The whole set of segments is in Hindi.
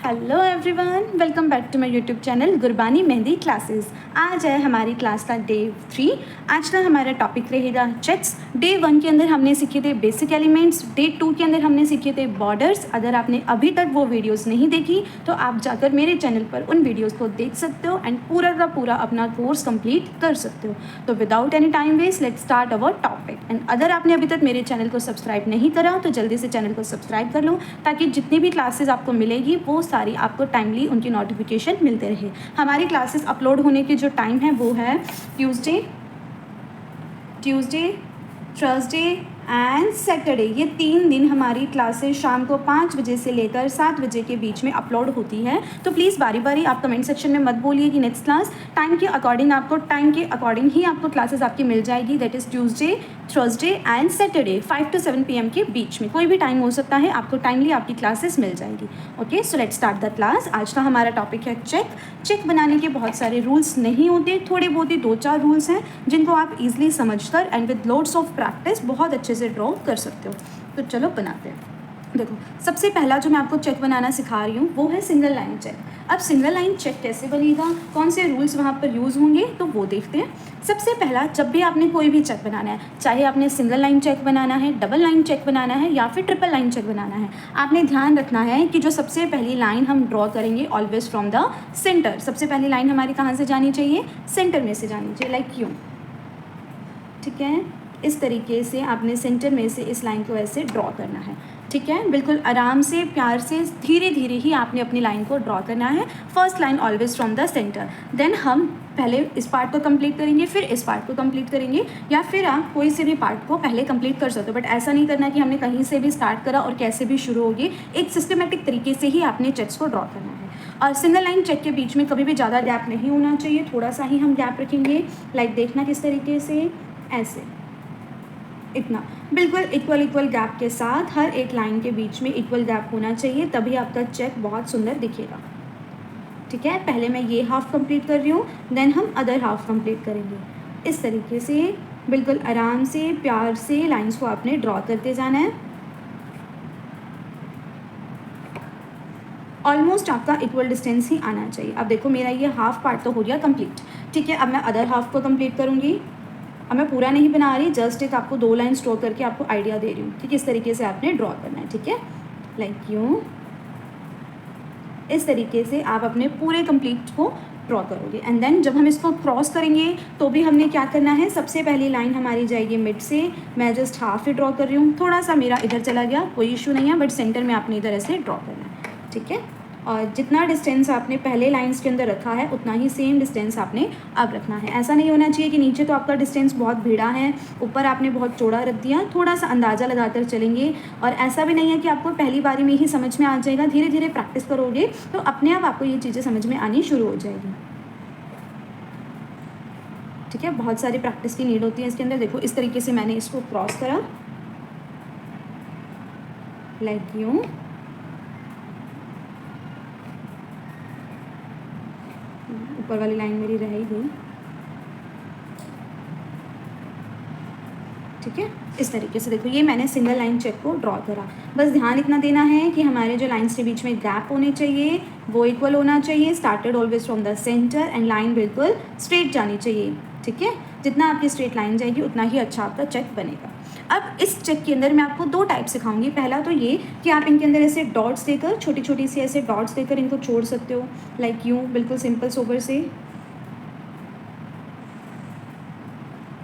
Hello everyone, welcome back to my YouTube channel Gurbani mehndi classes. आज है हमारी क्लास का डे 3। आज का हमारा टॉपिक रहेगा चेक्स। डे 1 के अंदर हमने सीखे थे बेसिक एलिमेंट्स, डे 2 के अंदर हमने सीखे थे बॉर्डर्स। अगर आपने अभी तक वो वीडियोस नहीं देखी तो आप जाकर मेरे चैनल पर उन वीडियोज़ को देख सकते हो एंड पूरा का पूरा अपना कोर्स कंप्लीट कर सकते हो। तो without any time waste let's start our topic. And अगर आपने अभी तक मेरे चैनल को सब्सक्राइब नहीं करा तो जल्दी से चैनल को सब्सक्राइब कर लो, ताकि जितनी भी क्लासेस आपको मिलेगी वो सारी आपको टाइमली उनकी नोटिफिकेशन मिलते रहे। हमारी क्लासेस अपलोड होने की जो टाइम है वो है ट्यूसडे, थर्सडे एंड सैटरडे। ये 3 दिन हमारी क्लासेस शाम को 5 बजे से लेकर 7 बजे के बीच में अपलोड होती है। तो प्लीज़ बारी बारी आप कमेंट सेक्शन में मत बोलिए कि नेक्स्ट क्लास, टाइम के अकॉर्डिंग ही आपको क्लासेस आपकी मिल जाएगी। That is Tuesday, Thursday and Saturday 5 to 7 PM के बीच में, कोई भी टाइम हो सकता है, आपको टाइमली आपकी क्लासेस मिल जाएगी। Okay, so let's start the class. आज का हमारा टॉपिक है चेक बनाने के बहुत सारे रूल्स नहीं होते, थोड़े बहुत ही 2-4 रूल्स हैं जिनको आप इजीली समझकर and with loads of practice बहुत अच्छे से ड्रॉ कर सकते हो। तो चलो बनाते हैं। देखो, सबसे पहला जो मैं आपको चेक बनाना सिखा रही हूँ वो है सिंगल लाइन चेक। अब सिंगल लाइन चेक कैसे बनेगा, कौन से रूल्स वहाँ पर यूज़ होंगे, तो वो देखते हैं। सबसे पहला, जब भी आपने कोई भी चेक बनाना है, चाहे आपने सिंगल लाइन चेक बनाना है, डबल लाइन चेक बनाना है या फिर ट्रिपल लाइन चेक बनाना है, आपने ध्यान रखना है कि जो सबसे पहली लाइन हम ड्रॉ करेंगे ऑलवेज फ्रॉम द सेंटर। सबसे पहली लाइन हमारी कहाँ से जानी चाहिए, सेंटर में से जानी चाहिए, लाइक यूँ। ठीक है, इस तरीके से आपने सेंटर में से इस लाइन को ऐसे ड्रॉ करना है। ठीक है, बिल्कुल आराम से, प्यार से, धीरे धीरे ही आपने अपनी लाइन को ड्रॉ करना है। First line always from the centre. Then हम पहले इस पार्ट को कंप्लीट करेंगे, फिर इस पार्ट को कंप्लीट करेंगे, या फिर आप कोई से भी पार्ट को पहले कंप्लीट कर सकते हो। बट ऐसा नहीं करना कि हमने कहीं से भी स्टार्ट करा और कैसे भी शुरू होगी। एक सिस्टमेटिक तरीके से ही आपने चेक्स को ड्रॉ करना है। और सिंगल लाइन चेक के बीच में कभी भी ज़्यादा गैप नहीं होना चाहिए, थोड़ा सा ही हम गैप रखेंगे। लाइक देखना किस तरीके से, ऐसे, इतना बिल्कुल इक्वल गैप के साथ हर एक लाइन के बीच में इक्वल गैप होना चाहिए, तभी आपका चेक बहुत सुंदर दिखेगा। ठीक है, पहले मैं ये हाफ कंप्लीट कर रही हूँ, देन हम अदर हाफ कंप्लीट करेंगे। इस तरीके से बिल्कुल आराम से, प्यार से लाइंस को आपने ड्रॉ करते जाना है। ऑलमोस्ट आपका इक्वल डिस्टेंस ही आना चाहिए। अब देखो, मेरा ये हाफ पार्ट तो हो गया कंप्लीट। ठीक है, अब मैं अदर हाफ को कंप्लीट करूँगी। अब मैं पूरा नहीं बना रही, जस्ट एक आपको 2 लाइन ड्रॉ करके आपको आइडिया दे रही हूँ कि किस तरीके से आपने ड्रॉ करना है। ठीक है, लाइक यूँ, इस तरीके से आप अपने पूरे कंप्लीट को ड्रॉ करोगे। एंड देन जब हम इसको क्रॉस करेंगे तो भी हमने क्या करना है, सबसे पहली लाइन हमारी जाएगी मिड से। मैं जस्ट हाफ ही ड्रॉ कर रही हूँ, थोड़ा सा मेरा इधर चला गया, कोई इशू नहीं है, बट सेंटर में आपने इधर ऐसे ड्रॉ करना है। ठीक है, और जितना डिस्टेंस आपने पहले लाइंस के अंदर रखा है उतना ही सेम डिस्टेंस आपने अब रखना है। ऐसा नहीं होना चाहिए कि नीचे तो आपका डिस्टेंस बहुत भिड़ा है, ऊपर आपने बहुत चौड़ा रख दिया। थोड़ा सा अंदाज़ा लगाकर चलेंगे, और ऐसा भी नहीं है कि आपको पहली बारी में ही समझ में आ जाएगा। धीरे धीरे प्रैक्टिस करोगे तो अपने आप आपको ये चीज़ें समझ में आनी शुरू हो जाएगी। ठीक है, बहुत सारी प्रैक्टिस की नीड होती है इसके अंदर। देखो, इस तरीके से मैंने इसको क्रॉस करा, लाइक यूँ। ऊपर वाली लाइन मेरी रह ही गई। ठीक है, इस तरीके से देखो, ये मैंने सिंगल लाइन चेक को ड्रॉ करा। बस ध्यान इतना देना है कि हमारे जो लाइंस के बीच में गैप होने चाहिए वो इक्वल होना चाहिए। Started always from the centre and line बिल्कुल स्ट्रेट जानी चाहिए। ठीक है, जितना आपकी स्ट्रेट लाइन जाएगी उतना ही अच्छा आपका चेक बनेगा। अब इस चेक के अंदर मैं आपको 2 टाइप सिखाऊंगी। पहला तो ये कि आप इनके अंदर ऐसे डॉट्स देकर, छोटी छोटी सी ऐसे डॉट्स देकर इनको छोड़ सकते हो, लाइक यूँ, बिल्कुल सिंपल सोबर से।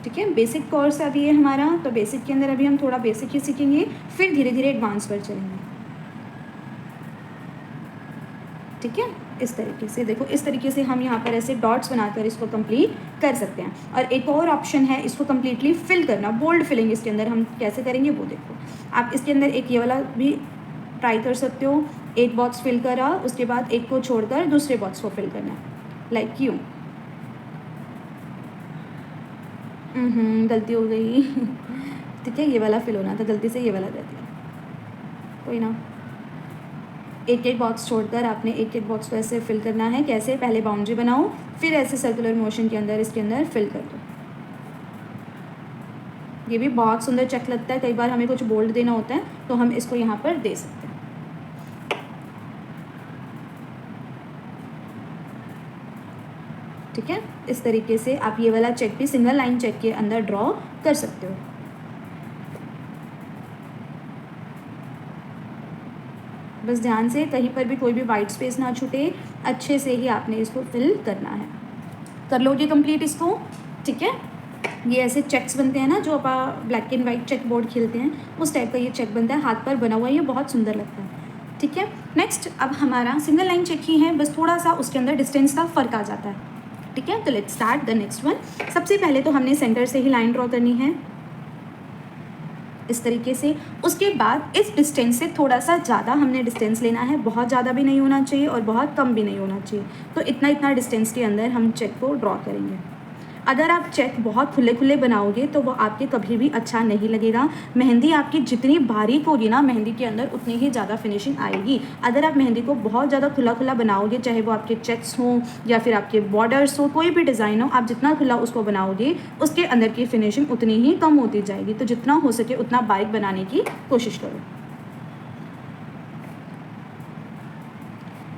ठीक है, बेसिक कोर्स अभी है हमारा, तो बेसिक के अंदर अभी हम थोड़ा बेसिक ही सीखेंगे, फिर धीरे धीरे एडवांस पर चलेंगे। ठीक है, इस तरीके से देखो, इस तरीके से हम यहाँ पर ऐसे डॉट्स बनाकर इसको कंप्लीट कर सकते हैं। और एक और ऑप्शन है इसको कम्प्लीटली फिल करना, बोल्ड फिलिंग। इसके अंदर हम कैसे करेंगे वो देखो। आप इसके अंदर एक ये वाला भी ट्राई कर सकते हो। एक बॉक्स फिल करा, उसके बाद एक को छोड़कर दूसरे बॉक्स को फिल करना है, लाइक यूँ। गलती हो गई। ठीक है, ये वाला फिल होना था, गलती से ये वाला कर दिया, कोई ना। एक एक बॉक्स छोड़कर आपने एक एक बॉक्स को ऐसे फिल करना है। कैसे, पहले बाउंड्री बनाओ, फिर ऐसे सर्कुलर मोशन के अंदर इसके अंदर फिल कर दो। ये भी बहुत सुंदर चेक लगता है। कई बार हमें कुछ बोल्ड देना होता है तो हम इसको यहाँ पर दे सकते हैं। ठीक है, इस तरीके से आप ये वाला चेक भी सिंगल लाइन चेक के अंदर ड्रॉ कर सकते हो। बस ध्यान से कहीं पर भी कोई भी वाइट स्पेस ना छूटे, अच्छे से ही आपने इसको फिल करना है। कर लोगे कंप्लीट इसको, ठीक है। ये ऐसे चेक्स बनते हैं ना, जो आप black and white check board खेलते हैं, उस टाइप का ये चेक बनता है, हाथ पर बना हुआ है, ये बहुत सुंदर लगता है, ठीक है। नेक्स्ट अब हमारा सिंगल लाइन चेक ही है, बस थोड़ा सा उसके अंदर डिस्टेंस का फ़र्क आ जाता है, ठीक है। तो let's start the next one. सबसे पहले तो हमने सेंटर से ही लाइन ड्रॉ करनी है इस तरीके से। उसके बाद इस डिस्टेंस से थोड़ा सा ज़्यादा हमने डिस्टेंस लेना है, बहुत ज़्यादा भी नहीं होना चाहिए और बहुत कम भी नहीं होना चाहिए। तो इतना डिस्टेंस के अंदर हम चेक को ड्रॉ करेंगे। अगर आप चेक बहुत खुले खुले बनाओगे तो वो आपके कभी भी अच्छा नहीं लगेगा। मेहंदी आपकी जितनी बारीक होगी ना, मेहंदी के अंदर उतनी ही ज़्यादा फिनिशिंग आएगी। अगर आप मेहंदी को बहुत ज़्यादा खुला खुला बनाओगे, चाहे वो आपके चेक्स हों या फिर आपके बॉर्डर्स हो, कोई भी डिज़ाइन हो, आप जितना खुला उसको बनाओगे उसके अंदर की फिनिशिंग उतनी ही कम होती जाएगी। तो जितना हो सके उतना बारीक बनाने की कोशिश करो,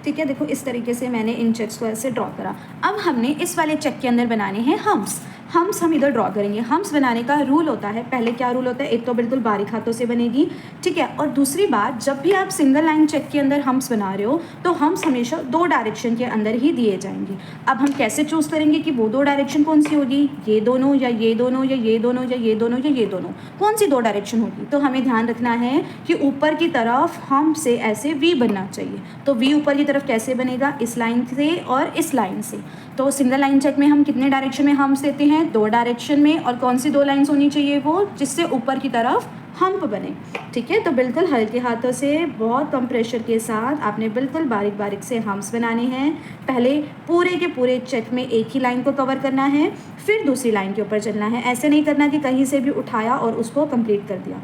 ठीक है। देखो इस तरीके से मैंने इन चेक्स को ऐसे ड्रॉ करा। अब हमने इस वाले चेक के अंदर बनाने हैं हम्प्स। हम्प्स हम इधर ड्रॉ करेंगे। हम्प्स बनाने का रूल होता है, पहले क्या रूल होता है, एक तो बिल्कुल बारीक हाथों से बनेगी, ठीक है। और दूसरी बात, जब भी आप सिंगल लाइन चेक के अंदर हम्प्स बना रहे हो तो हम्प्स हमेशा 2 डायरेक्शन के अंदर ही दिए जाएंगे। अब हम कैसे चूज़ करेंगे कि वो 2 डायरेक्शन कौन सी होगी, ये दोनों या ये दोनों या ये दोनों या ये दोनों या ये दोनों, कौन सी 2 डायरेक्शन होगी। तो हमें ध्यान रखना है कि ऊपर की तरफ हम्प से ऐसे वी बनना चाहिए। तो वी ऊपर की तरफ कैसे बनेगा, इस लाइन से और इस लाइन से। तो सिंगल लाइन चेक में हम कितने डायरेक्शन में हम्प्स देते हैं, 2 डायरेक्शन में। और कौन सी 2 लाइन्स होनी चाहिए, वो जिससे ऊपर की तरफ हम्प बने, ठीक है। तो बिल्कुल हल्के हाथों से, बहुत कम प्रेशर के साथ आपने बिल्कुल बारीक बारीक से हम्प्स बनाने हैं। पहले पूरे के पूरे चेक में एक ही लाइन को कवर करना है, फिर दूसरी लाइन के ऊपर चलना है। ऐसे नहीं करना कि कहीं से भी उठाया और उसको कंप्लीट कर दिया,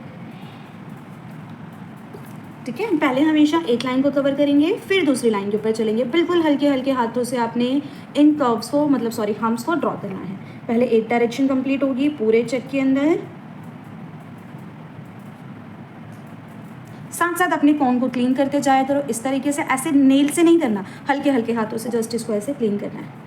ठीक है। पहले हमेशा एक लाइन को कवर करेंगे, फिर दूसरी लाइन के ऊपर चलेंगे। बिल्कुल हल्के हल्के हाथों से आपने इन कर्व्स को, मतलब सॉरी हम्प्स को ड्रॉ करना है। पहले एक डायरेक्शन कंप्लीट होगी पूरे चेक के अंदर, साथ साथ अपने कोन को क्लीन करते जाया करो इस तरीके से। ऐसे नेल से नहीं करना, हल्के हल्के हाथों से जस्ट इसको ऐसे क्लीन करना है।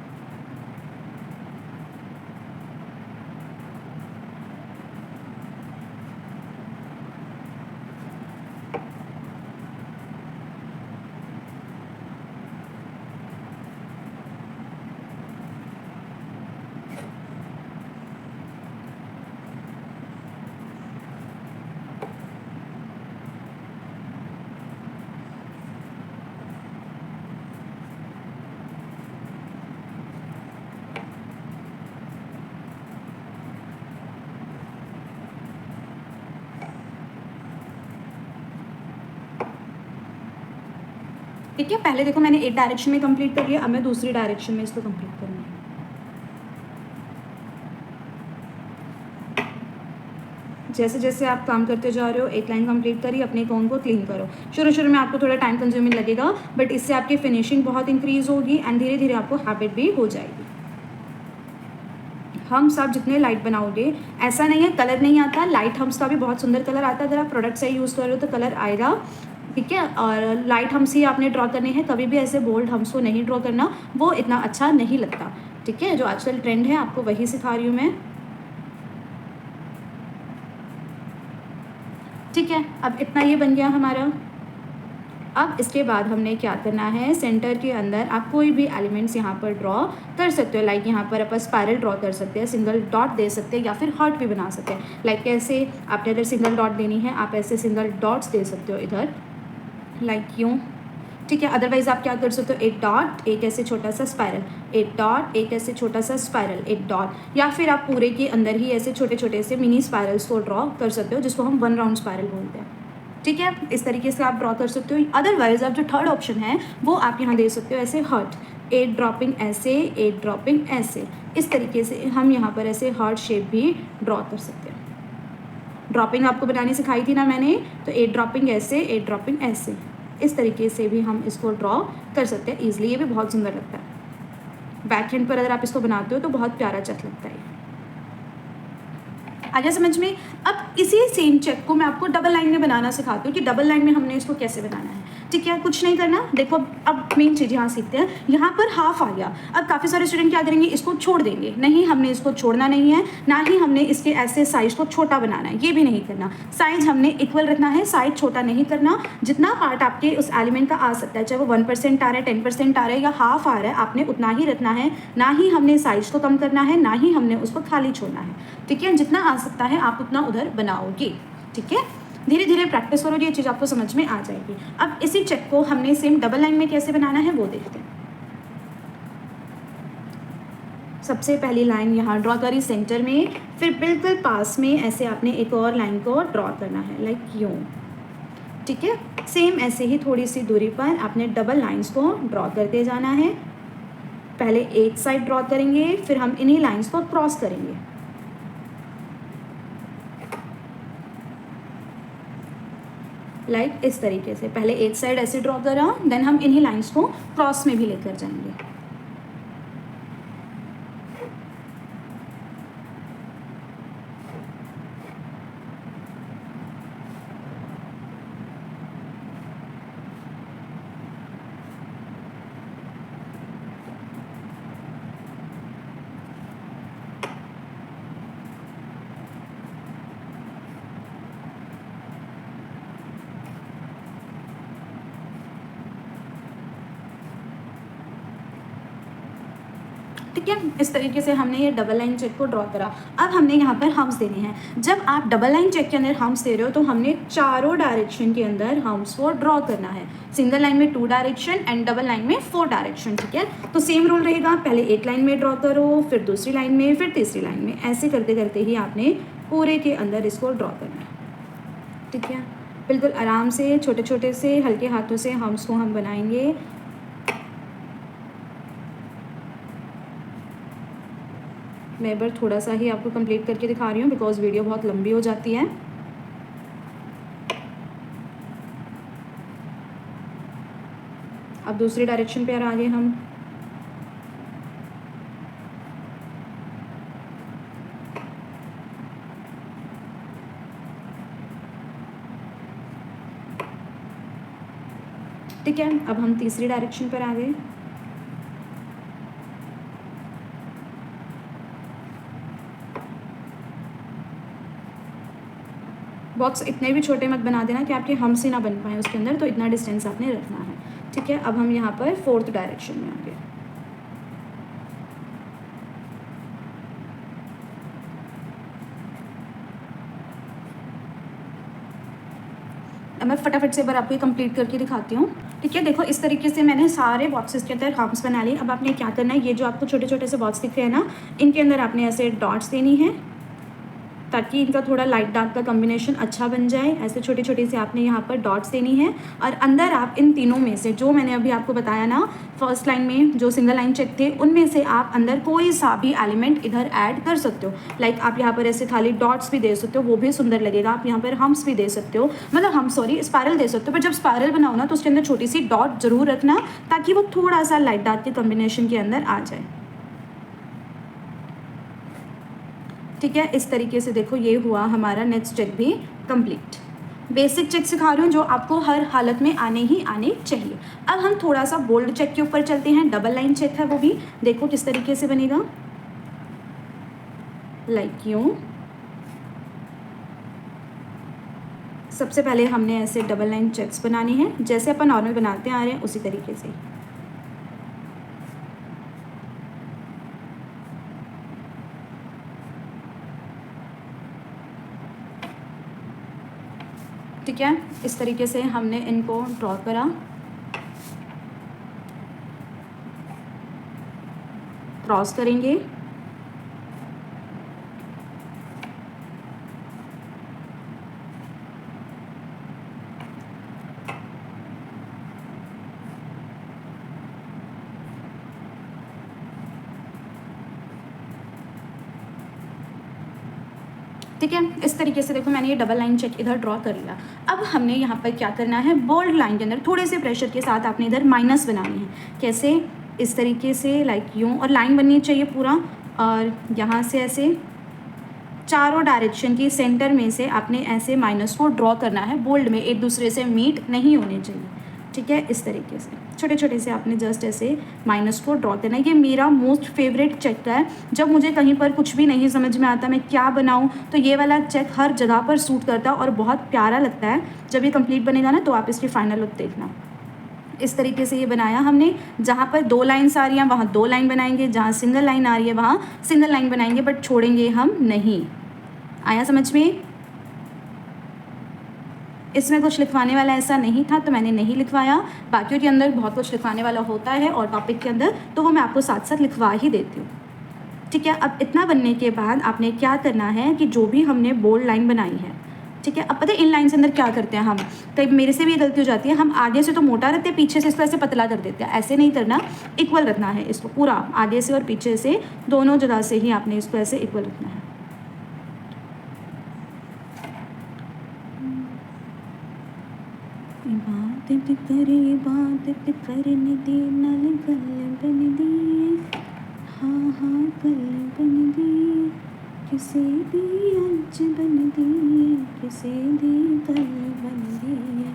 ठीक है, पहले देखो मैंने एक डायरेक्शन में कंप्लीट कर लिया, अब मैं दूसरी डायरेक्शन में इसको कंप्लीट करूँगी। जैसे जैसे आप काम करते जा रहे हो, एक लाइन कंप्लीट करी, अपने कोन को क्लीन करो। शुरू में आपको थोड़ा टाइम कंज्यूमिंग लगेगा, बट इससे आपकी फिनिशिंग बहुत इंक्रीज होगी एंड धीरे धीरे आपको हैबिट भी हो जाएगी। हम्प्स आप जितने लाइट बनाओगे, ऐसा नहीं है कलर नहीं आता, लाइट हम्प्स का भी बहुत सुंदर कलर आता है। अगर आप प्रोडक्ट सही यूज़ कर रहे हो तो कलर आएगा, ठीक है। और लाइट हम्प्स ही आपने ड्रॉ करने हैं, कभी भी ऐसे बोल्ड हम्प्स को नहीं ड्रॉ करना, वो इतना अच्छा नहीं लगता, ठीक है। जो आजकल ट्रेंड है आपको वही सिखा रही हूँ मैं, ठीक है। अब इतना ये बन गया हमारा। अब इसके बाद हमने क्या करना है, सेंटर के अंदर आप कोई भी एलिमेंट्स यहाँ पर ड्रॉ कर सकते हो। लाइक यहाँ पर आप स्पायरल ड्रॉ कर सकते हैं, सिंगल डॉट दे सकते हैं या फिर हार्ट भी बना सकते हैं। लाइक कैसे, आपने अगर सिंगल डॉट देनी है आप ऐसे सिंगल डॉट्स दे सकते हो इधर, लाइक यूँ, ठीक है। अदरवाइज़ आप क्या कर सकते हो, एक डॉट, एक ऐसे छोटा सा स्पायरल, एक डॉट, एक ऐसे छोटा सा स्पायरल, एक डॉट, या फिर आप पूरे के अंदर ही ऐसे छोटे छोटे से मिनी स्पायरल्स को ड्रॉ कर सकते हो, जिसको हम 1 राउंड स्पायरल बोलते हैं, ठीक है। इस तरीके से आप ड्रॉ कर सकते हो। अदरवाइज आप जो थर्ड ऑप्शन है वो आप यहाँ दे सकते हो ऐसे हार्ट, 8 ड्रॉपिंग ऐसे, 8 ड्रॉपिंग ऐसे। इस तरीके से हम यहाँ पर ऐसे हार्ट शेप भी ड्रॉ कर सकते हैं। ड्रॉपिंग आपको बनानी सिखाई थी ना मैंने, तो 8 ड्रॉपिंग ऐसे, 8 ड्रॉपिंग ऐसे, इस तरीके से भी हम इसको ड्रॉ कर सकते हैं ईजिली। ये भी बहुत सुंदर लगता है। बैक हैंड पर अगर आप इसको बनाते हो तो बहुत प्यारा चक लगता है। आ गया समझ में। अब इसी सेम चेक को मैं आपको डबल लाइन में बनाना सिखाती हूँ कि डबल लाइन में हमने इसको कैसे बनाना है। ठीक है, कुछ नहीं करना। देखो अब मेन चीज़ यहाँ सीखते हैं। यहाँ पर हाफ आ गया। अब काफ़ी सारे स्टूडेंट क्या करेंगे, इसको छोड़ देंगे। नहीं, हमने इसको छोड़ना नहीं है, ना ही हमने इसके ऐसे साइज को छोटा बनाना है, ये भी नहीं करना। साइज हमने इक्वल रखना है, साइज छोटा नहीं करना। जितना पार्ट आपके उस एलिमेंट का आ सकता है, चाहे वो 1% आ रहा है, 10% आ रहा है या हाफ आ रहा है, आपने उतना ही रखना है। ना ही हमने साइज को कम करना है, ना ही हमने उसको खाली छोड़ना है। ठीक है, जितना आ सकता है आप उतना उधर बनाओगे। ठीक है, धीरे धीरे प्रैक्टिस करोगे, ये चीज़ आपको समझ में आ जाएगी। अब इसी चेक को हमने सेम डबल लाइन में कैसे बनाना है वो देखते हैं। सबसे पहली लाइन यहाँ ड्रॉ करी सेंटर में, फिर बिल्कुल पास में ऐसे आपने एक और लाइन को ड्रॉ करना है, लाइक यूँ। ठीक है, सेम ऐसे ही थोड़ी सी दूरी पर आपने डबल लाइंस को ड्रॉ करते जाना है। पहले एक साइड ड्रॉ करेंगे, फिर हम इन्हीं लाइंस को क्रॉस करेंगे। लाइक इस तरीके से पहले एक साइड ऐसे ड्रॉ करा, देन हम इन्हीं लाइंस को क्रॉस में भी लेकर जाएंगे। ठीक है, इस तरीके से हमने ये डबल लाइन चेक को ड्रॉ करा। अब हमने यहाँ पर हम्स देने हैं। जब आप डबल लाइन चेक के अंदर हम्स दे रहे हो तो हमने चारों डायरेक्शन के अंदर हम्स को ड्रॉ करना है। सिंगल लाइन में 2 डायरेक्शन एंड डबल लाइन में 4 डायरेक्शन। ठीक है, तो सेम रूल रहेगा, पहले एक लाइन में ड्रॉ करो, फिर दूसरी लाइन में, फिर तीसरी लाइन में। ऐसे करते करते ही आपने पूरे के अंदर इसको ड्रॉ करना है। ठीक है, बिल्कुल आराम से छोटे छोटे से हल्के हाथों से हम्स को हम बनाएंगे। मैं एक बार थोड़ा सा ही आपको कंप्लीट करके दिखा रही हूँ बिकॉज वीडियो बहुत लंबी हो जाती है। अब दूसरी डायरेक्शन पे आ गए हम। ठीक है, अब हम तीसरी डायरेक्शन पर आ गए। बॉक्स इतने भी छोटे मत बना देना कि आपके हम्स ही ना बन पाए उसके अंदर, तो इतना डिस्टेंस आपने रखना है। ठीक है, अब हम यहाँ पर 4th डायरेक्शन में आ गए। अब मैं फटाफट से एक बार आपको कंप्लीट करके दिखाती हूँ। ठीक है, देखो इस तरीके से मैंने सारे बॉक्सेस के अंदर हम्स बना लिए। अब आपने क्या करना है, ये जो आपको छोटे छोटे से बॉक्स दिख रहे हैं ना, इनके अंदर आपने ऐसे डॉट्स देनी है ताकि इनका थोड़ा लाइट डार्क का कॉम्बिनेशन अच्छा बन जाए। ऐसे छोटे छोटे से आपने यहाँ पर डॉट्स देनी है और अंदर आप इन तीनों में से जो मैंने अभी आपको बताया ना, फर्स्ट लाइन में जो सिंगल लाइन चेक थे, उनमें से आप अंदर कोई सा भी एलिमेंट इधर ऐड कर सकते हो। लाइक आप यहाँ पर ऐसे खाली डॉट्स भी दे सकते हो, वो भी सुंदर लगेगा। आप यहाँ पर हम्स भी दे सकते हो, मतलब हम सॉरी स्पायरल दे सकते हो, पर जब स्पायरल बनाओ ना तो उसके अंदर छोटी सी डॉट जरूर रखना ताकि वो थोड़ा सा लाइट डार्क के कॉम्बिनेशन के अंदर आ जाए। ठीक है, इस तरीके से देखो ये हुआ हमारा नेक्स्ट चेक भी कंप्लीट। बेसिक चेक सिखा रही हूँ जो आपको हर हालत में आने ही आने चाहिए। अब हम थोड़ा सा बोल्ड चेक के ऊपर चलते हैं। डबल लाइन चेक है, वो भी देखो किस तरीके से बनेगा, लाइक यूँ। सबसे पहले हमने ऐसे डबल लाइन चेक्स बनानी है, जैसे अपन नॉर्मल बनाते आ रहे हैं उसी तरीके से। ठीक है, इस तरीके से हमने इनको ड्रॉ करा। क्रॉस करेंगे, ठीक है। इस तरीके से देखो मैंने ये डबल लाइन चेक इधर ड्रॉ कर लिया। अब हमने यहाँ पर क्या करना है, बोल्ड लाइन के अंदर थोड़े से प्रेशर के साथ आपने इधर माइनस बनानी है। कैसे, इस तरीके से, लाइक यूँ, और लाइन बननी चाहिए पूरा, और यहाँ से ऐसे चारों डायरेक्शन की सेंटर में से आपने ऐसे माइनस को ड्रॉ करना है, बोल्ड में, एक दूसरे से मीट नहीं होने चाहिए, ठीक है। इस तरीके से छोटे छोटे से आपने जस्ट ऐसे माइनस को ड्रॉ करना है। ये मेरा मोस्ट फेवरेट चेक है। जब मुझे कहीं पर कुछ भी नहीं समझ में आता मैं क्या बनाऊं, तो ये वाला चेक हर जगह पर सूट करता है और बहुत प्यारा लगता है। जब ये कंप्लीट बनेगा ना तो आप इसकी फाइनल लुक देखना। इस तरीके से ये बनाया हमने। जहाँ पर 2 लाइन्स आ रही हैं वहाँ 2 लाइन बनाएंगे, जहाँ सिंगल लाइन आ रही है वहाँ सिंगल लाइन बनाएंगे, बट छोड़ेंगे हम नहीं। आया समझ में? इसमें कुछ लिखवाने वाला ऐसा नहीं था तो मैंने नहीं लिखवाया। बाकियों के अंदर बहुत कुछ लिखवाने वाला होता है और टॉपिक के अंदर, तो वो मैं आपको साथ साथ लिखवा ही देती हूँ, ठीक है। अब इतना बनने के बाद आपने क्या करना है कि जो भी हमने बोल्ड लाइन बनाई है, ठीक है। अब पता है इन लाइन के अंदर क्या करते हैं हम, कई मेरे से भी ये गलती हो जाती है, हम आगे से तो मोटा रखते हैं, पीछे से इसको ऐसे पतला कर देते हैं। ऐसे नहीं करना, इक्वल रखना है इसको, पूरा आगे से और पीछे से दोनों जगह से ही आपने इसको ऐसे इक्वल रखना है। इबादत करे इबादत करने दे, नल गल बन दिए, हाँ हाँ गल बन दिए, किसे दी अंच बन दिए, किसे दी गल बन दिए,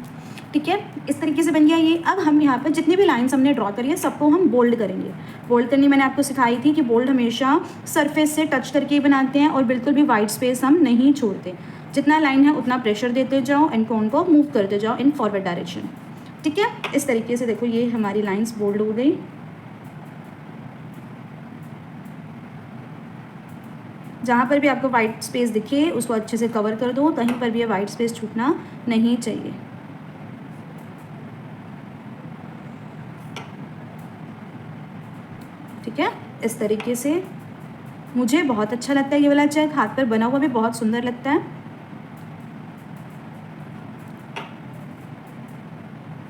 ठीक है। इस तरीके से बन गया ये। अब हम यहाँ पर जितनी भी लाइन्स हमने ड्रॉ करी है सबको हम बोल्ड करेंगे। बोल्ड करनी मैंने आपको सिखाई थी कि बोल्ड हमेशा सरफेस से टच करके ही बनाते हैं और बिल्कुल भी वाइट स्पेस हम नहीं छोड़ते। जितना लाइन है उतना प्रेशर देते जाओ एंड कोन को मूव करते जाओ इन फॉरवर्ड डायरेक्शन, ठीक है। इस तरीके से देखो ये हमारी लाइन्स बोल्ड हो गई। जहाँ पर भी आपको वाइट स्पेस दिखे उसको अच्छे से कवर कर दो, कहीं पर भी ये वाइट स्पेस छूटना नहीं चाहिए, ठीक है। इस तरीके से मुझे बहुत अच्छा लगता है ये वाला चेक, हाथ पर बना हुआ भी बहुत सुंदर लगता है।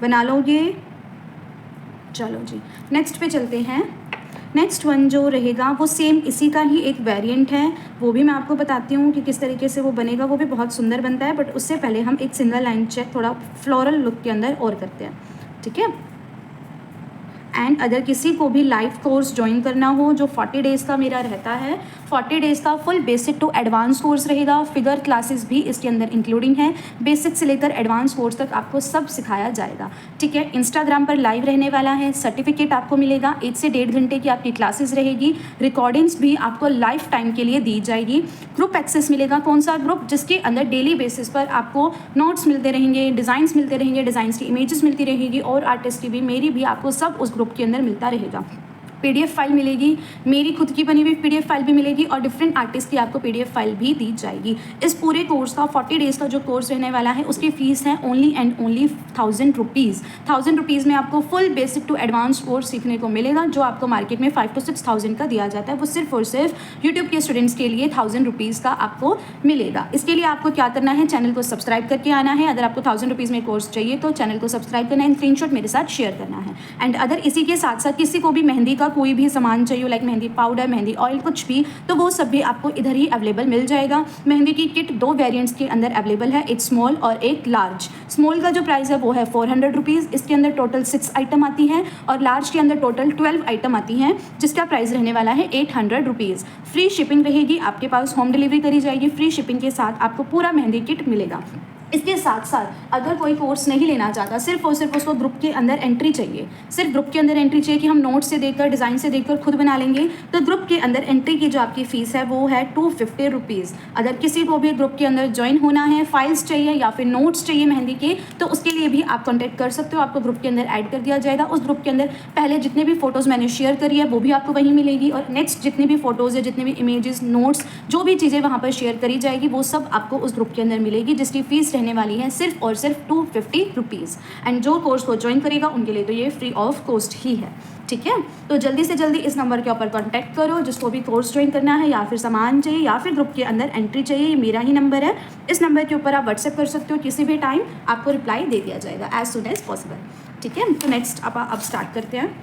बना लोगे? चलो जी नेक्स्ट पे चलते हैं। नेक्स्ट वन जो रहेगा वो सेम इसी का ही एक वेरिएंट है, वो भी मैं आपको बताती हूँ कि किस तरीके से वो बनेगा। वो भी बहुत सुंदर बनता है, बट उससे पहले हम एक सिंगल लाइन चेक थोड़ा फ्लोरल लुक के अंदर और करते हैं, ठीक है। एंड अगर किसी को भी लाइव कोर्स ज्वाइन करना हो जो 40 डेज़ का मेरा रहता है, 40 डेज़ का full basic to advance course रहेगा। फिगर क्लासेस भी इसके अंदर इंक्लूडिंग है। बेसिक से लेकर एडवांस कोर्स तक आपको सब सिखाया जाएगा, ठीक है। इंस्टाग्राम पर लाइव रहने वाला है, सर्टिफिकेट आपको मिलेगा, 1 से 1.5 घंटे की आपकी क्लासेस रहेगी। रिकॉर्डिंग्स भी आपको लाइफ टाइम के लिए दी जाएगी। ग्रुप एक्सेस मिलेगा। कौन सा ग्रुप? जिसके अंदर डेली बेसिस पर आपको नोट्स मिलते रहेंगे, डिज़ाइंस मिलते रहेंगे, डिज़ाइंस की इमेजेस मिलती रहेगी और आर्टिस्ट की भी, मेरी भी, आपको सब उस ग्रुप के अंदर मिलता रहेगा। पीडीएफ फाइल मिलेगी, मेरी खुद की बनी हुई पीडीएफ फाइल भी मिलेगी और डिफरेंट आर्टिस्ट की आपको पीडीएफ फाइल भी दी जाएगी। इस पूरे कोर्स का 40 डेज़ का जो कोर्स रहने वाला है उसकी फ़ीस है only and only 1000 rupees. 1000 rupees में आपको full basic to advance course सीखने को मिलेगा, जो आपको मार्केट में 5 to 6,000 का दिया जाता है। वो सिर्फ और सिर्फ यूट्यूब के स्टूडेंट्स के लिए 1000 रुपीज़ का आपको मिलेगा। इसके लिए आपको क्या करना है, चैनल को सब्सक्राइब करके आना है। अगर आपको 1000 रुपीज़ में कोर्स चाहिए तो चैनल को सब्सक्राइब करना है, स्क्रीनशॉट मेरे साथ शेयर करना है। एंड अगर इसी के साथ साथ किसी को भी मेहंदी का कोई भी सामान चाहिए, like mehndi powder, mehndi oil, कुछ भी, तो वो सब भी आपको इधर ही अवेलेबल मिल जाएगा। मेहंदी की किट 2 वेरिएंट्स के अंदर अवेलेबल है, एक स्मॉल और एक लार्ज। स्मॉल का जो प्राइस है वो है 400 रुपीज़। इसके अंदर टोटल 6 आइटम आती हैं और लार्ज के अंदर टोटल 12 आइटम आती हैं, जिसका प्राइस रहने वाला है 800 रुपीज़। फ्री शिपिंग रहेगी, आपके पास होम डिलीवरी करी जाएगी। फ्री शिपिंग के साथ आपको पूरा मेहंदी किट मिलेगा। इसके साथ साथ अगर कोई कोर्स नहीं लेना चाहता, सिर्फ और सिर्फ उसको ग्रुप के अंदर एंट्री चाहिए, सिर्फ ग्रुप के अंदर एंट्री चाहिए कि हम नोट से देखकर, डिज़ाइन से देखकर खुद बना लेंगे, तो ग्रुप के अंदर एंट्री की जो आपकी फ़ीस है वो है 250 रुपीज़। अगर किसी को भी ग्रुप के अंदर ज्वाइन होना है, फाइल्स चाहिए या फिर नोट्स चाहिए मेहंदी के, तो उसके लिए भी आप कॉन्टैक्ट कर सकते हो। आपको ग्रुप के अंदर ऐड कर दिया जाएगा। उस ग्रुप के अंदर पहले जितने भी फ़ोटोज़ मैंने शेयर करी है वो भी आपको वहीं मिलेगी, और नेक्स्ट जितनी भी फ़ोटोज़ है, जितने भी इमेजेस, नोट्स, जो भी चीज़ें वहाँ पर शेयर करी जाएगी वो सब आपको उस ग्रुप के अंदर मिलेगी, जिसकी फ़ीस रहने वाली है सिर्फ और सिर्फ 250 रुपीज़। एंड जो कोर्स को ज्वाइन करेगा उनके लिए तो ये फ्री ऑफ कॉस्ट ही है, ठीक है। तो जल्दी से जल्दी इस नंबर के ऊपर कांटेक्ट करो, जिसको भी कोर्स ज्वाइन करना है या फिर सामान चाहिए या फिर ग्रुप के अंदर एंट्री चाहिए। ये मेरा ही नंबर है, इस नंबर के ऊपर आप व्हाट्सएप कर सकते हो, किसी भी टाइम आपको रिप्लाई दे दिया जाएगा एज सुन एज पॉसिबल, ठीक है। तो नेक्स्ट अब स्टार्ट करते हैं,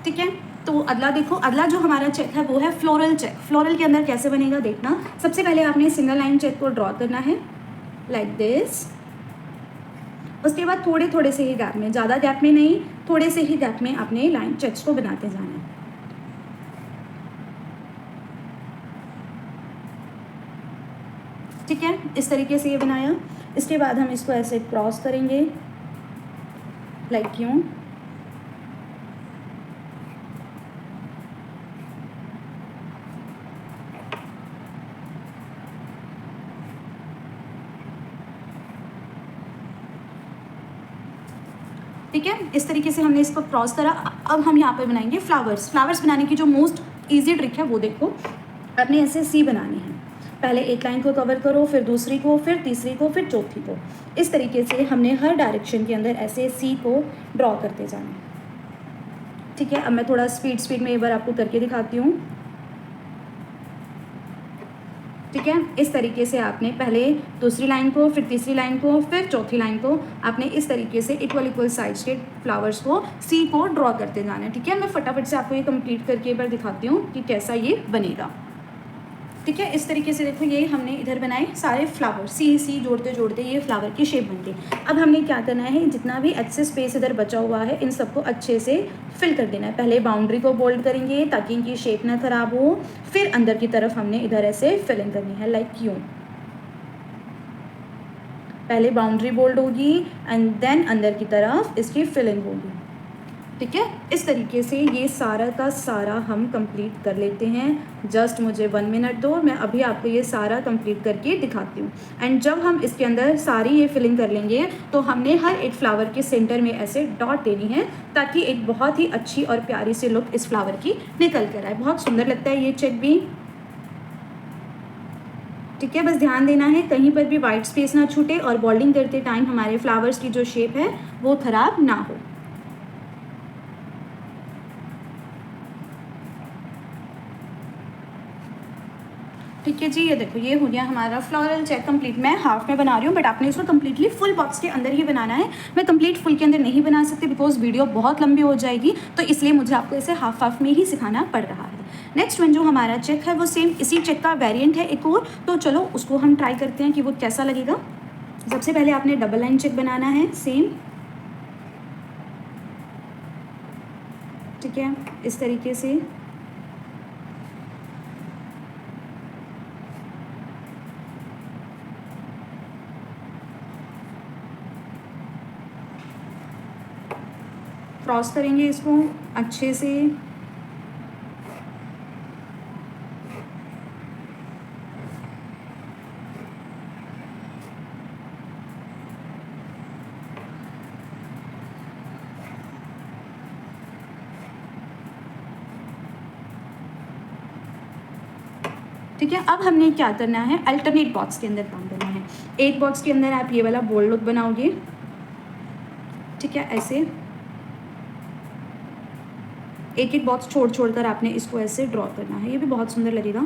ठीक है। तो अगला देखो, अगला जो हमारा चेक है वो है फ्लोरल चेक। फ्लोरल के अंदर कैसे बनेगा देखना। सबसे पहले आपने सिंगल लाइन चेक को ड्रॉ करना है लाइक दिस। उसके बाद थोड़े थोड़े से ही गैप में, ज़्यादा गैप में नहीं, थोड़े से ही गैप में आपने लाइन चेक्स को बनाते जाना है। ठीक है, इस तरीके से ये बनाया। इसके बाद हम इसको ऐसे क्रॉस करेंगे, लाइक यूँ। ठीक है, इस तरीके से हमने इसको क्रॉस करा। अब हम यहाँ पे बनाएंगे फ्लावर्स। फ्लावर्स बनाने की जो मोस्ट ईजी ट्रिक है वो देखो, आपने ऐसे सी बनानी है। पहले एक लाइन को कवर करो, फिर दूसरी को, फिर तीसरी को, फिर चौथी को। इस तरीके से हमने हर डायरेक्शन के अंदर ऐसे सी को ड्रॉ करते जाना है। ठीक है, अब मैं थोड़ा स्पीड में एक बार आपको करके दिखाती हूँ। ठीक है, इस तरीके से आपने पहले दूसरी लाइन को, फिर तीसरी लाइन को, फिर चौथी लाइन को आपने इस तरीके से इक्वल साइज के फ्लावर्स को सी को ड्रॉ करते जाना है। ठीक है, मैं फटाफट से आपको ये कंप्लीट करके एक बार दिखाती हूँ कि कैसा ये बनेगा। ठीक है, इस तरीके से देखो, ये हमने इधर बनाए सारे फ्लावर, सी जोड़ते जोड़ते ये फ्लावर की शेप बन गई। अब हमने क्या करना है, जितना भी एक्सेस स्पेस इधर बचा हुआ है इन सबको अच्छे से फिल कर देना है। पहले बाउंड्री को बोल्ड करेंगे ताकि इनकी शेप ना खराब हो, फिर अंदर की तरफ हमने इधर ऐसे फिलिंग करनी है, लाइक यूँ। पहले बाउंड्री बोल्ड होगी एंड देन अंदर की तरफ इसकी फिलिंग होगी। ठीक है, इस तरीके से ये सारा का सारा हम कंप्लीट कर लेते हैं। जस्ट मुझे 1 मिनट दो, मैं अभी आपको ये सारा कंप्लीट करके दिखाती हूँ। एंड जब हम इसके अंदर सारी ये फिलिंग कर लेंगे तो हमने हर एक फ्लावर के सेंटर में ऐसे डॉट देनी है ताकि एक बहुत ही अच्छी और प्यारी सी लुक इस फ्लावर की निकल कर आए। बहुत सुंदर लगता है ये चेक भी। ठीक है, बस ध्यान देना है कहीं पर भी वाइट स्पेस ना छूटे और बॉल्डिंग करते टाइम हमारे फ्लावर्स की जो शेप है वो ख़राब ना हो। ठीक है जी, ये देखो ये हो गया हमारा फ्लोरल चेक कंप्लीट। मैं हाफ में बना रही हूँ बट आपने इसको कम्प्लीटली फुल बॉक्स के अंदर ही बनाना है। मैं कंप्लीट फुल के अंदर नहीं बना सकती बिकॉज वीडियो बहुत लंबी हो जाएगी, तो इसलिए मुझे आपको इसे हाफ में ही सिखाना पड़ रहा है। नेक्स्ट वन जो हमारा चेक है वो सेम इसी चेक का वेरिएंट है एक और, तो चलो उसको हम ट्राई करते हैं कि वो कैसा लगेगा। सबसे पहले आपने डबल लाइन चेक बनाना है सेम। ठीक है, इस तरीके से क्रॉस करेंगे इसको अच्छे से। ठीक है, अब हमने क्या करना है, अल्टरनेट बॉक्स के अंदर काम करना है। एक बॉक्स के अंदर आप ये वाला बोल्ड लुक बनाओगे। ठीक है, ऐसे एक एक बॉक्स छोड़ कर आपने इसको ऐसे ड्रॉ करना है, ये भी बहुत सुंदर लगेगा।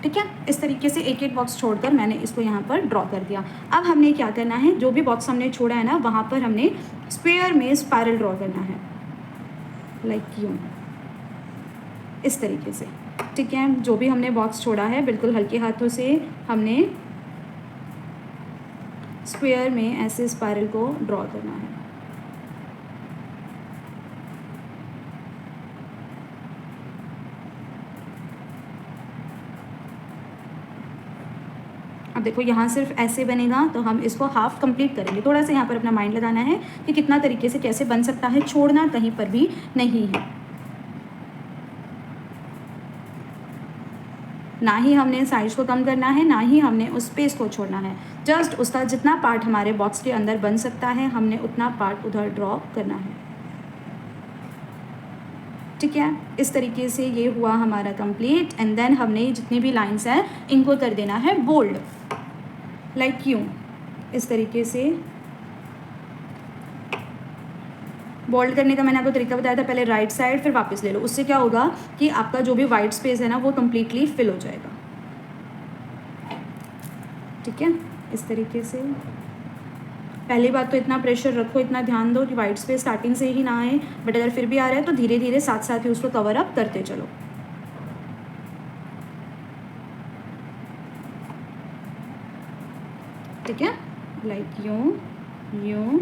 ठीक है, इस तरीके से एक एक बॉक्स छोड़कर मैंने इसको यहाँ पर ड्रॉ कर दिया। अब हमने क्या करना है, जो भी बॉक्स हमने छोड़ा है ना वहाँ पर हमने स्क्वायर में स्पायरल ड्रॉ करना है, लाइक यूँ, इस तरीके से। ठीक है, जो भी हमने बॉक्स छोड़ा है बिल्कुल हल्के हाथों से हमने स्क्वायर में ऐसे स्पायरल को ड्रॉ करना है। अब देखो यहाँ सिर्फ ऐसे बनेगा तो हम इसको हाफ कंप्लीट करेंगे। थोड़ा सा यहाँ पर अपना माइंड लगाना है कि कितना तरीके से कैसे बन सकता है, छोड़ना कहीं पर भी नहीं है। ना ही हमने साइज को कम करना है, ना ही हमने उस स्पेस को छोड़ना है। जस्ट उसका जितना पार्ट हमारे बॉक्स के अंदर बन सकता है हमने उतना पार्ट उधर ड्रॉ करना है। ठीक है, इस तरीके से ये हुआ हमारा कंप्लीट। एंड देन हमने जितनी भी लाइंस हैं इनको कर देना है बोल्ड, लाइक यूँ, इस तरीके से। बोल्ड करने का मैंने आपको तरीका बताया था, पहले राइट साइड फिर वापस ले लो। उससे क्या होगा कि आपका जो भी वाइट स्पेस है ना वो कम्प्लीटली फिल हो जाएगा। ठीक है, इस तरीके से। पहली बात तो इतना प्रेशर रखो, इतना ध्यान दो कि वाइट स्पेस स्टार्टिंग से ही ना आए, बट अगर फिर भी आ रहा है तो धीरे धीरे साथ साथ ही उसको कवर अप करते चलो। ठीक है, लाइक यूँ यूँ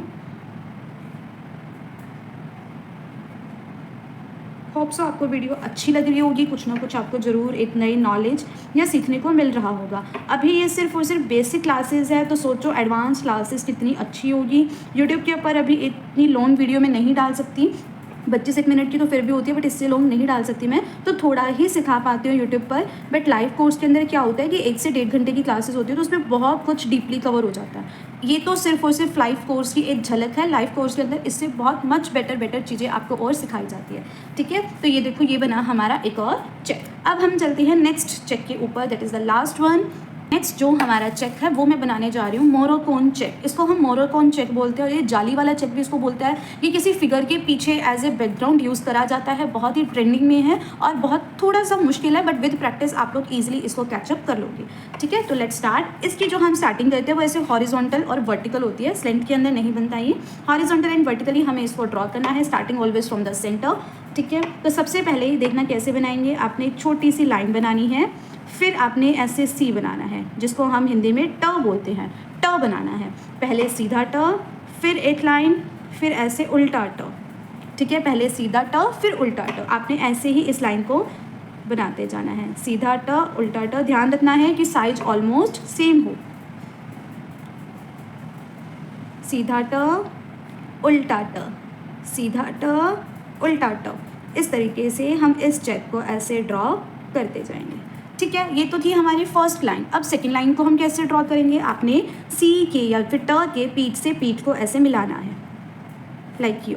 होप सो आपको वीडियो अच्छी लग रही होगी, कुछ ना कुछ आपको ज़रूर एक नई नॉलेज या सीखने को मिल रहा होगा। अभी ये सिर्फ और सिर्फ बेसिक क्लासेस है, तो सोचो एडवांस क्लासेस कितनी अच्छी होगी। यूट्यूब के ऊपर अभी इतनी लॉन्ग वीडियो में नहीं डाल सकती, 25 मिनट की तो फिर भी होती है, बट इससे लॉन्ग नहीं डाल सकती मैं, तो थोड़ा ही सिखा पाती हूँ यूट्यूब पर। बट लाइव कोर्स के अंदर क्या होता है कि 1 से 1.5 घंटे की क्लासेस होती है, तो उसमें बहुत कुछ डीपली कवर हो जाता है। ये तो सिर्फ और सिर्फ लाइव कोर्स की एक झलक है। लाइव कोर्स के अंदर इससे बहुत मच बेटर चीज़ें आपको और सिखाई जाती है, ठीक है। तो ये देखो, ये बना हमारा एक और चेक। अब हम चलते हैं नेक्स्ट चेक के ऊपर, that is the last one. Next जो हमारा चेक है वो मैं बनाने जा रही हूँ मोनोकोन चेक। इसको हम मोनोकोन चेक बोलते हैं, और ये जाली वाला चेक भी इसको बोलता है। ये किसी फिगर के पीछे एज ए बैकग्राउंड यूज़ करा जाता है, बहुत ही ट्रेंडिंग में है और बहुत थोड़ा सा मुश्किल है, बट विद प्रैक्टिस आप लोग ईजिली इसको कैचअप कर लोगे, ठीक है। तो लेट्स स्टार्ट। इसकी जो हम स्टार्टिंग करते हैं वो ऐसे हॉरिजॉन्टल और वर्टिकल होती है, स्लेंट के अंदर नहीं बनता ये। हॉरिजॉन्टल एंड वर्टिकली हमें इसको ड्रॉ करना है, starting always from the centre, ठीक है। तो सबसे पहले ही देखना कैसे बनाएंगे। आपने एक छोटी सी लाइन बनानी है, फिर आपने ऐसे सी बनाना है, जिसको हम हिंदी में ट बोलते हैं। ट बनाना है, पहले सीधा ट, फिर एक लाइन, फिर ऐसे उल्टा ट, ठीक है। पहले सीधा ट, फिर उल्टा ट। आपने ऐसे ही इस लाइन को बनाते जाना है, सीधा ट, उल्टा ट। ध्यान रखना है कि साइज ऑलमोस्ट सेम हो। सीधा ट, उल्टा ट, सीधा ट, उल्टा ट। इस तरीके से हम इस चेक को ऐसे ड्रॉ करते जाएंगे, ठीक है। ये तो थी हमारी फर्स्ट लाइन। अब सेकंड लाइन को हम कैसे ड्रॉ करेंगे। आपने सी के या फिर ट के पीठ से पीठ को ऐसे मिलाना है, लाइक यू,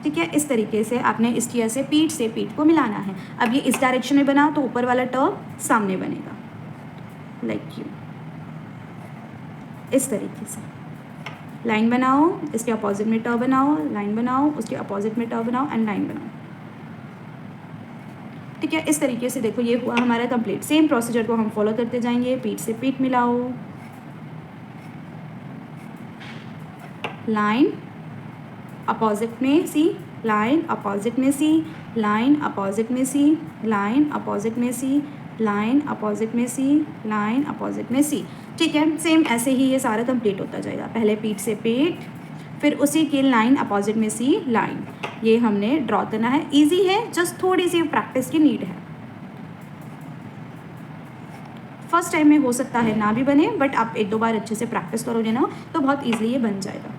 ठीक है। इस तरीके से आपने इसकी ऐसे पीठ से पीठ को मिलाना है। अब ये इस डायरेक्शन में बना तो ऊपर वाला ट सामने बनेगा, लाइक यू। इस तरीके से लाइन बनाओ, इसके अपोजिट में ट बनाओ, लाइन बनाओ, उसके अपोजिट में ट बनाओ एंड लाइन बनाओ, ठीक है। इस तरीके से देखो ये हुआ हमारा कंप्लीट। सेम प्रोसीजर को हम फॉलो करते जाएंगे। पीठ से पीठ मिलाओ, लाइन अपोजिट में सी, लाइन अपोजिट में सी, लाइन अपोजिट में सी, लाइन अपोजिट में सी, लाइन अपोजिट में सी, लाइन अपोजिट में सी, ठीक है। सेम ऐसे ही ये सारा कंप्लीट होता जाएगा। पहले पीठ से पीठ, फिर उसी की लाइन अपोजिट में सी, लाइन। ये हमने ड्रॉ करना है। इजी है, जस्ट थोड़ी सी प्रैक्टिस की नीड है। फर्स्ट टाइम में हो सकता है ना भी बने, बट आप 1-2 बार अच्छे से प्रैक्टिस करोगे ना तो बहुत ईजिली ये बन जाएगा।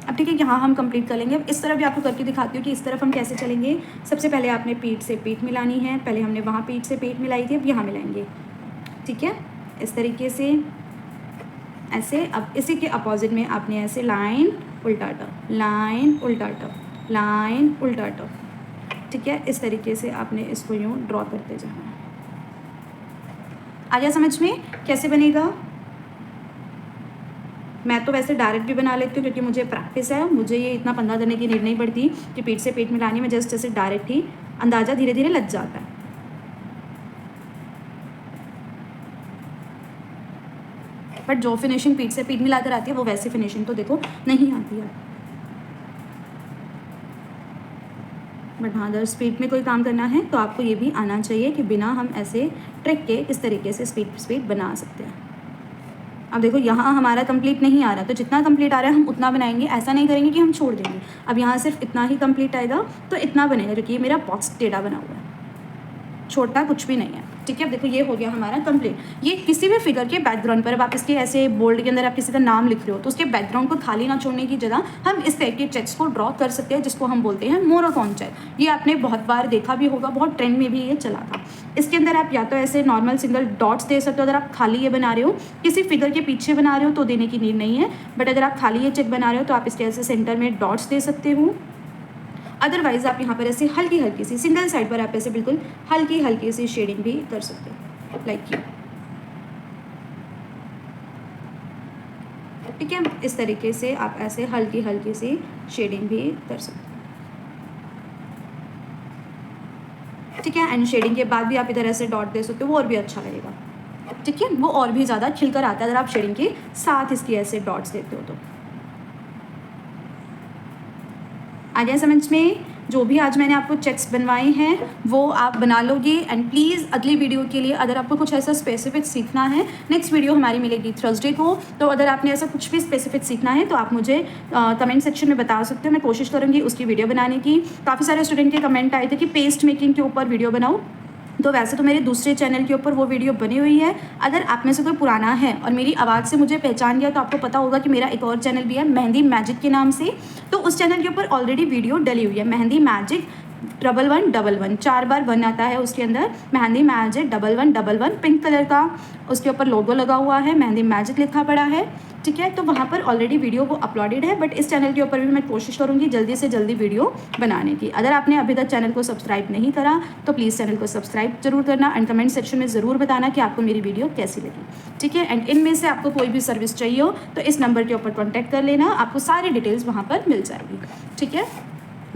अब ठीक है, यहाँ हम कंप्लीट कर लेंगे। अब इस तरफ भी आपको करके दिखाती हूँ कि इस तरफ हम कैसे चलेंगे। सबसे पहले आपने पीठ से पीठ मिलानी है। पहले हमने वहाँ पीठ से पीठ मिलाई थी, अब यहाँ मिलाएंगे, ठीक है। इस तरीके से ऐसे। अब इसी के अपोजिट में आपने ऐसे लाइन उल्टा ट, लाइन उल्टा ट, लाइन उल्टा ट, ठीक है। इस तरीके से आपने इसको यूँ ड्रॉ करते जाना है। आ गया समझ में कैसे बनेगा। मैं तो वैसे डायरेक्ट भी बना लेती हूँ क्योंकि मुझे प्रैक्टिस है। मुझे ये इतना पंगा करने की नीड नहीं पड़ती कि पीठ से पीठ मिलानी में, जस्ट ऐसे डायरेक्ट ही अंदाज़ा धीरे धीरे लग जाता है। बट जो फिनिशिंग पीठ से पीठ मिलाकर आती है वो वैसी फिनिशिंग तो देखो नहीं आती है। बट हाँ, अगर स्पीड में कोई काम करना है तो आपको ये भी आना चाहिए कि बिना हम ऐसे ट्रिक के इस तरीके से स्पीड बना सकते हैं। अब देखो यहाँ हमारा कंप्लीट नहीं आ रहा, तो जितना कंप्लीट आ रहा है हम उतना बनाएंगे। ऐसा नहीं करेंगे कि हम छोड़ देंगे। अब यहाँ सिर्फ इतना ही कंप्लीट आएगा तो इतना बनेगा, क्योंकि ये मेरा बॉक्स टेढ़ा बना हुआ है, छोटा कुछ भी नहीं है, ठीक है। अब देखो ये हो गया हमारा कंप्लीट। ये किसी भी फिगर के बैकग्राउंड पर, अब आप इसके ऐसे बोल्ड के अंदर आप किसी का नाम लिख रहे हो तो उसके बैकग्राउंड को खाली ना छोड़ने की जगह हम इस टाइप के चेक्स को ड्रॉ कर सकते हैं, जिसको हम बोलते हैं मोनोकोन चेक। ये आपने बहुत बार देखा भी होगा, बहुत ट्रेंड में भी ये चला था। इसके अंदर आप या तो ऐसे नॉर्मल सिंगल डॉट्स दे सकते हो। अगर आप खाली ये बना रहे हो, किसी फिगर के पीछे बना रहे हो तो देने की नीड नहीं है। बट अगर आप खाली ये चेक बना रहे हो तो आप इसके ऐसे सेंटर में डॉट्स दे सकते हो। अदरवाइज आप यहाँ पर ऐसे हल्की हल्की सी सिंगल साइड पर आप ऐसे बिल्कुल हल्की हल्की सी शेडिंग भी कर सकते हो, लाइक यू, ठीक है। इस तरीके से आप ऐसे हल्की हल्की सी शेडिंग भी कर सकते हो, ठीक है। एंड शेडिंग के बाद भी आप इधर ऐसे डॉट दे सकते हो, वो और भी अच्छा लगेगा, ठीक है। वो और भी ज़्यादा खिलकर आता है अगर आप शेडिंग के साथ इसकी ऐसे डॉट्स देते हो तो। आ गया समझ में। जो भी आज मैंने आपको चेक्स बनवाए हैं वो आप बना लोगे। एंड प्लीज़ अगली वीडियो के लिए अगर आपको कुछ ऐसा स्पेसिफिक सीखना है, नेक्स्ट वीडियो हमारी मिलेगी थर्सडे को, तो अगर आपने ऐसा कुछ भी स्पेसिफिक सीखना है तो आप मुझे कमेंट सेक्शन में बता सकते हो। मैं कोशिश करूँगी उसकी वीडियो बनाने की। काफ़ी सारे स्टूडेंट के कमेंट आए थे कि पेस्ट मेकिंग के ऊपर वीडियो बनाओ, तो वैसे तो मेरे दूसरे चैनल के ऊपर वो वीडियो बनी हुई है। अगर आप में से कोई पुराना है और मेरी आवाज़ से मुझे पहचान गया तो आपको पता होगा कि मेरा एक और चैनल भी है मेहंदी मैजिक के नाम से, तो उस चैनल के ऊपर ऑलरेडी वीडियो डली हुई है। मेहंदी मैजिक 1111 4 बार 1 आता है उसके अंदर, मेहंदी मैजिक 1111 पिंक कलर का उसके ऊपर लोगो लगा हुआ है, मेहंदी मैजिक लिखा पड़ा है, ठीक है। तो वहाँ पर ऑलरेडी वीडियो वो अपलोडेड है, बट इस चैनल के ऊपर भी मैं कोशिश करूँगी जल्दी से जल्दी वीडियो बनाने की। अगर आपने अभी तक चैनल को सब्सक्राइब नहीं करा तो प्लीज़ चैनल को सब्सक्राइब जरूर करना एंड कमेंट सेक्शन में ज़रूर बताना कि आपको मेरी वीडियो कैसी लगी, ठीक है। एंड इनमें से आपको कोई भी सर्विस चाहिए हो तो इस नंबर के ऊपर कॉन्टैक्ट कर लेना, आपको सारी डिटेल्स वहाँ पर मिल जाएगी, ठीक है।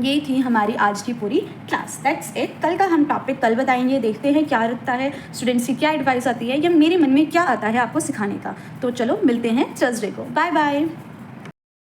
ये थी हमारी आज की पूरी क्लास, दैट्स इट। कल का हम टॉपिक कल बताएंगे, देखते हैं क्या रखता है, स्टूडेंट्स की क्या एडवाइस आती है या मेरे मन में क्या आता है आपको सिखाने का। तो चलो मिलते हैं थर्सडे को, बाय बाय।